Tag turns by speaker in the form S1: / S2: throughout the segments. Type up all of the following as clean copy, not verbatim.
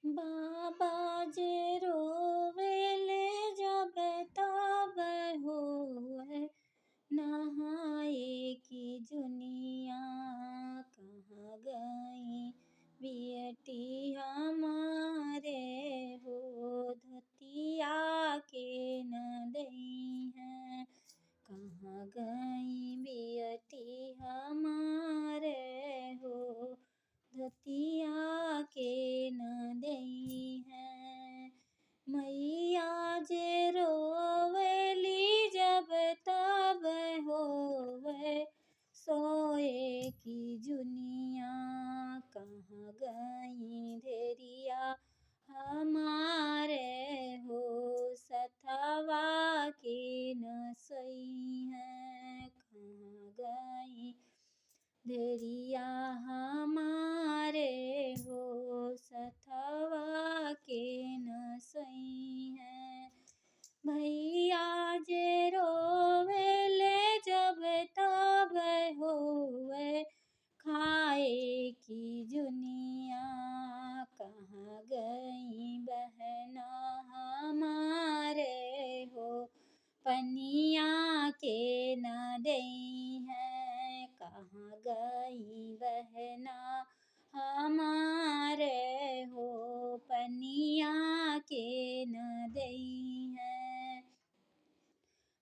S1: बाबा जे रोवेले जब तब होए नहाए की जुनिया। कहाँ गई बियटी हमारे हो, धोतिया के न दई है। कहाँ गई बियटी हमारे हो, धोतिया के न दई है। मैया जे रोवेली जब तब होवे सोए की जुनिया। कहाँ गई धेरिया हमारे हो, सथवा के न सई है। कहाँ गई धेरिया हमारे हो, सथवा के न सई है। भैया जे रोवेले जब तब होवे खाए की जुनिया। कहाँ गई बहना हमारे हो, पनिया के न दई है। कहाँ गई बहना हमारे हो, पनिया के न दई है।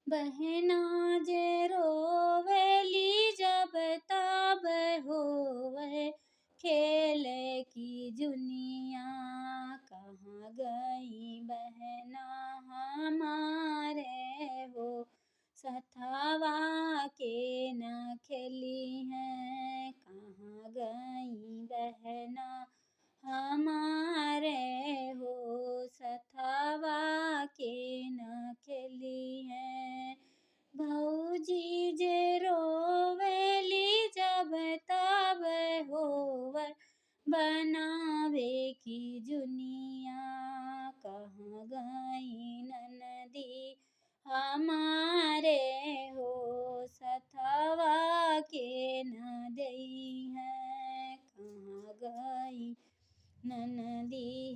S1: बहना जे रोवेली जब तब होवे खेले की जुनिया। कहाँ गई बहना हमारे हो, सथवा के न खेली है। कहाँ गई बहना हमारे हो, सथवा के न खेली है। भौजी जे रोवेली जब तब होवे बनावे की जुनिया। कहाँ गई ननदी हमारे हो, सथवा के न दई है। कहाँ गई ननदी